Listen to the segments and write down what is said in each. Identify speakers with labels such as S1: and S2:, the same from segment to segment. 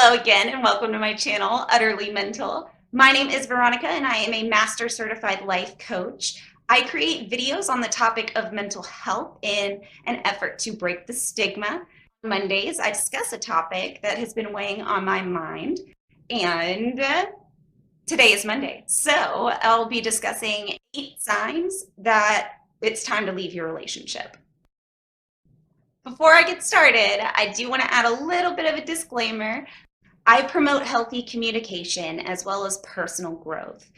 S1: Hello again and welcome to my channel, Utterly Mental. My name is Veronica and I am a Master Certified Life Coach. I create videos on the topic of mental health in an effort to break the stigma. On Mondays, I discuss a topic that has been weighing on my mind, and today is Monday. So I'll be discussing 8 signs that it's time to leave your relationship. Before I get started, I do want to add a little bit of a disclaimer. I promote healthy communication as well as personal growth.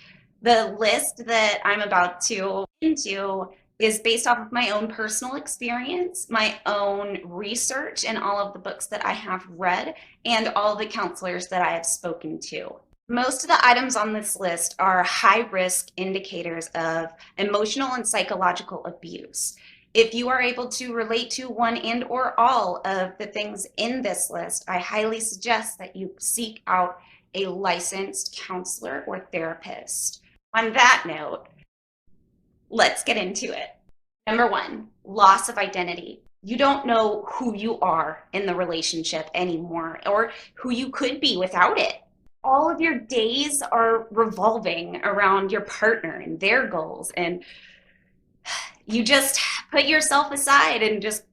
S1: The list that I'm about to go into is based off of my own personal experience, my own research, and all of the books that I have read, and all the counselors that I have spoken to. Most of the items on this list are high-risk indicators of emotional and psychological abuse. If you are able to relate to one and or all of the things in this list, I highly suggest that you seek out a licensed counselor or therapist. On that note, let's get into it. Number 1, loss of identity. You don't know who you are in the relationship anymore or who you could be without it. All of your days are revolving around your partner and their goals, and you just put yourself aside and just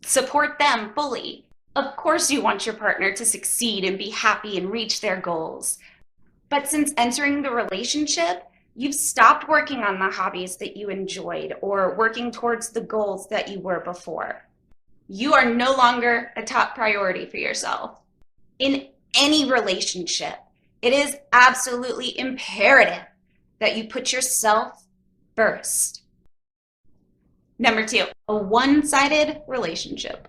S1: support them fully. Of course you want your partner to succeed and be happy and reach their goals. But since entering the relationship, you've stopped working on the hobbies that you enjoyed or working towards the goals that you were before. You are no longer a top priority for yourself. In any relationship, it is absolutely imperative that you put yourself first. Number 2, a one-sided relationship.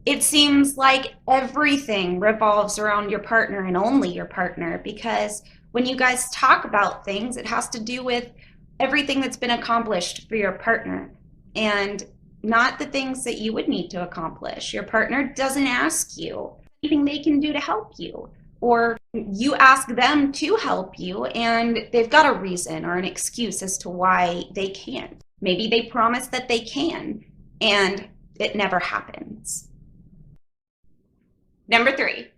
S1: It seems like everything revolves around your partner and only your partner, because when you guys talk about things, it has to do with everything that's been accomplished for your partner and not the things that you would need to accomplish. Your partner doesn't ask you anything they can do to help you, or you ask them to help you and they've got a reason or an excuse as to why they can't. Maybe they promise that they can, and it never happens. Number 3,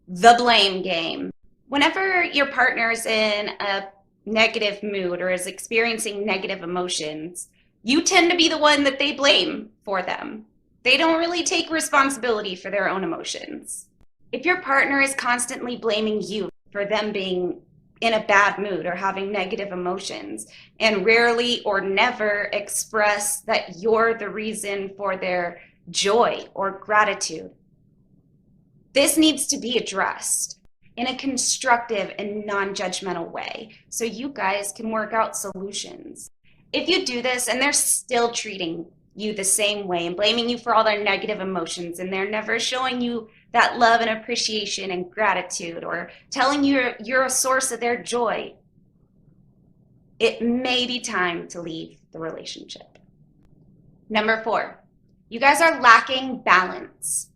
S1: the blame game. Whenever your partner is in a negative mood or is experiencing negative emotions, you tend to be the one that they blame for them. They don't really take responsibility for their own emotions. If your partner is constantly blaming you for them being in a bad mood or having negative emotions and rarely or never express that you're the reason for their joy or gratitude, this needs to be addressed in a constructive and non-judgmental way so you guys can work out solutions. If you do this and they're still treating you the same way and blaming you for all their negative emotions, and they're never showing you that love and appreciation and gratitude or telling you you're a source of their joy, it may be time to leave the relationship. Number 4, you guys are lacking balance.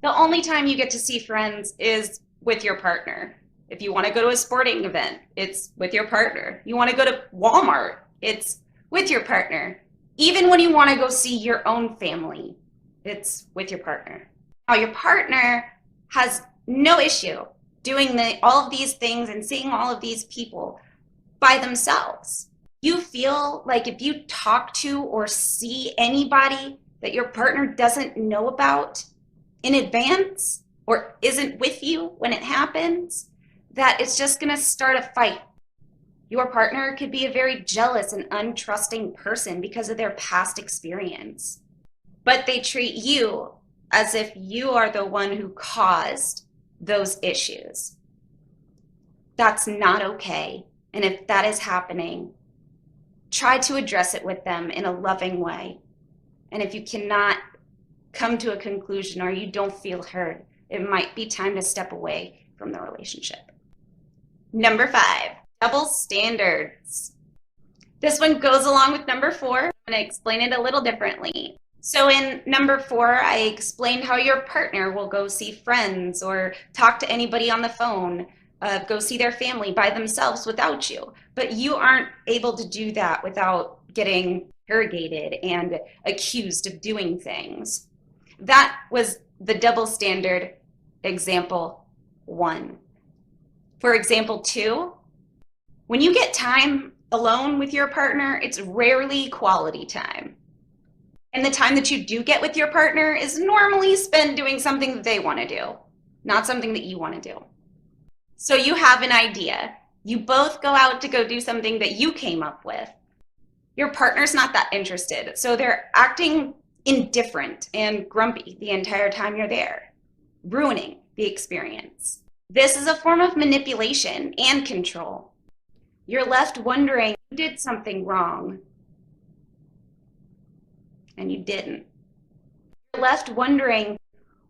S1: The only time you get to see friends is with your partner. If you want to go to a sporting event, it's with your partner. You want to go to Walmart, it's with your partner. Even when you want to go see your own family, it's with your partner. Now, your partner has no issue doing all of these things and seeing all of these people by themselves. You feel like if you talk to or see anybody that your partner doesn't know about in advance or isn't with you when it happens, that it's just going to start a fight. Your partner could be a very jealous and untrusting person because of their past experience, but they treat you as if you are the one who caused those issues. That's not okay. And if that is happening, try to address it with them in a loving way. And if you cannot come to a conclusion or you don't feel heard, it might be time to step away from the relationship. Number 5, double standards. This one goes along with number 4. I'm going to explain it a little differently. So in number 4, I explained how your partner will go see friends or talk to anybody on the phone, go see their family by themselves without you. But you aren't able to do that without getting interrogated and accused of doing things. That was the double standard example 1. For example 2, when you get time alone with your partner, it's rarely quality time. And the time that you do get with your partner is normally spent doing something that they want to do, not something that you want to do. So you have an idea. You both go out to go do something that you came up with. Your partner's not that interested, so they're acting indifferent and grumpy the entire time you're there, ruining the experience. This is a form of manipulation and control. You're left wondering, you did something wrong, and you didn't. You're left wondering,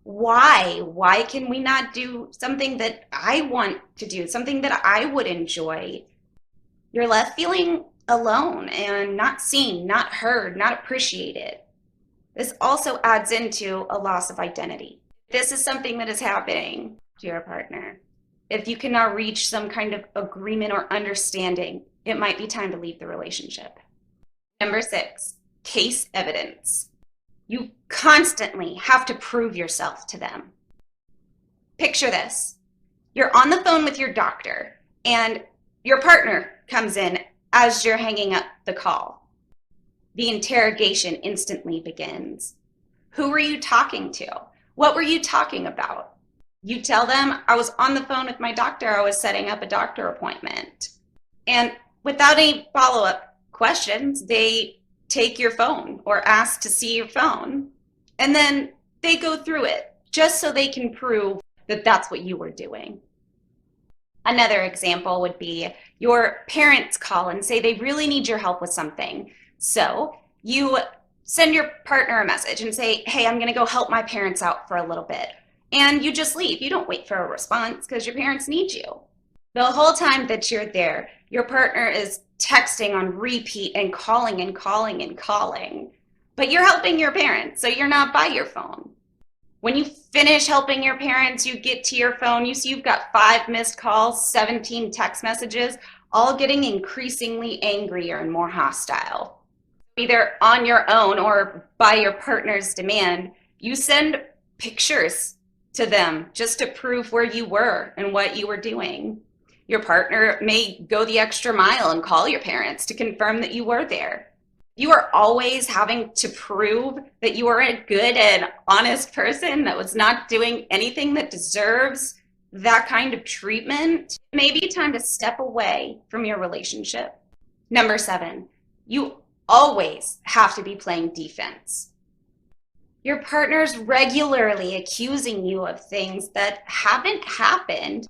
S1: why? Why can we not do something that I want to do, something that I would enjoy? You're left feeling alone and not seen, not heard, not appreciated. This also adds into a loss of identity. This is something that is happening to your partner. If you cannot reach some kind of agreement or understanding, it might be time to leave the relationship. Number 6, case evidence. You constantly have to prove yourself to them. Picture this. You're on the phone with your doctor and your partner comes in as you're hanging up the call. The interrogation instantly begins. Who were you talking to? What were you talking about? You tell them, I was on the phone with my doctor. I was setting up a doctor appointment. And without any follow-up questions, they take your phone or ask to see your phone. And then they go through it just so they can prove that that's what you were doing. Another example would be your parents call and say they really need your help with something. So you send your partner a message and say, hey, I'm going to go help my parents out for a little bit. And you just leave. You don't wait for a response because your parents need you. The whole time that you're there, your partner is texting on repeat and calling and calling and calling. But you're helping your parents, so you're not by your phone. When you finish helping your parents, you get to your phone, you see you've got 5 missed calls, 17 text messages, all getting increasingly angrier and more hostile. Either on your own or by your partner's demand, you send pictures to them just to prove where you were and what you were doing. Your partner may go the extra mile and call your parents to confirm that you were there. You are always having to prove that you are a good and honest person that was not doing anything that deserves that kind of treatment. It may be time to step away from your relationship. Number 7, you always have to be playing defense. Your partner's regularly accusing you of things that haven't happened,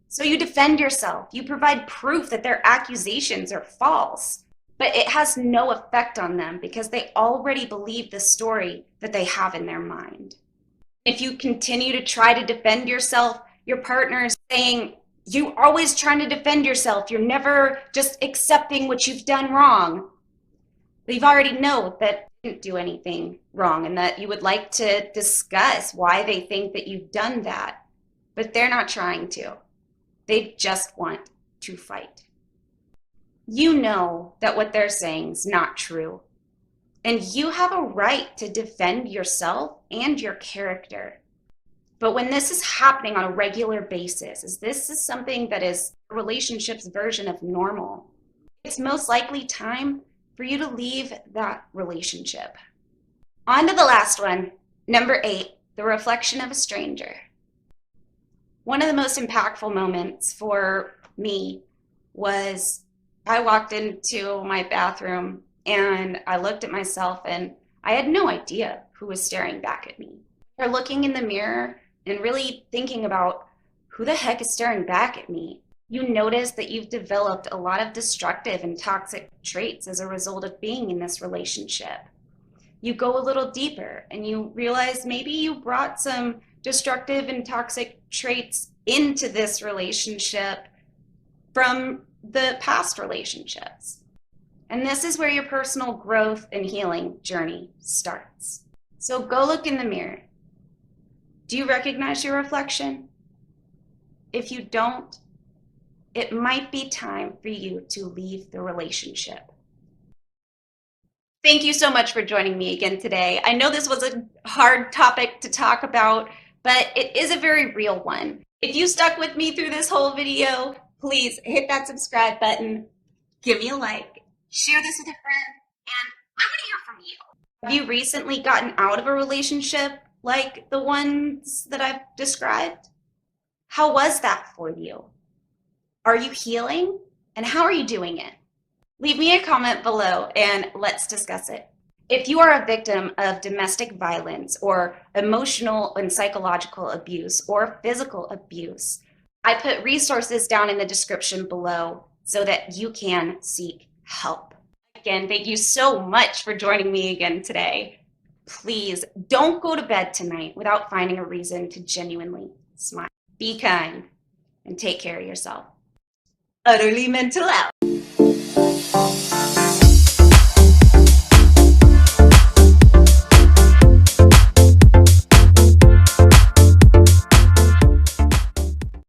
S1: so you defend yourself. You provide proof that their accusations are false. But it has no effect on them because they already believe the story that they have in their mind. If you continue to try to defend yourself, your partner is saying, you're always trying to defend yourself. You're never just accepting what you've done wrong. They've already know that you didn't do anything wrong and that you would like to discuss why they think that you've done that. But they're not trying to. They just want to fight. You know that what they're saying is not true, and you have a right to defend yourself and your character. But when this is happening on a regular basis, this is something that is a relationship's version of normal, it's most likely time for you to leave that relationship. On to the last one, number 8, the reflection of a stranger. One of the most impactful moments for me was I walked into my bathroom and I looked at myself and I had no idea who was staring back at me. Or looking in the mirror and really thinking about who the heck is staring back at me. You notice that you've developed a lot of destructive and toxic traits as a result of being in this relationship. You go a little deeper and you realize maybe you brought some destructive and toxic traits into this relationship from the past relationships. And this is where your personal growth and healing journey starts. So go look in the mirror. Do you recognize your reflection? If you don't, it might be time for you to leave the relationship. Thank you so much for joining me again today. I know this was a hard topic to talk about, but it is a very real one. If you stuck with me through this whole video, please hit that subscribe button, give me a like, share this with a friend, and I want to hear from you. Have you recently gotten out of a relationship like the ones that I've described? How was that for you? Are you healing? And how are you doing it? Leave me a comment below and let's discuss it. If you are a victim of domestic violence or emotional and psychological abuse or physical abuse, I put resources down in the description below so that you can seek help. Again, thank you so much for joining me again today. Please don't go to bed tonight without finding a reason to genuinely smile. Be kind and take care of yourself. Utterly Mental out.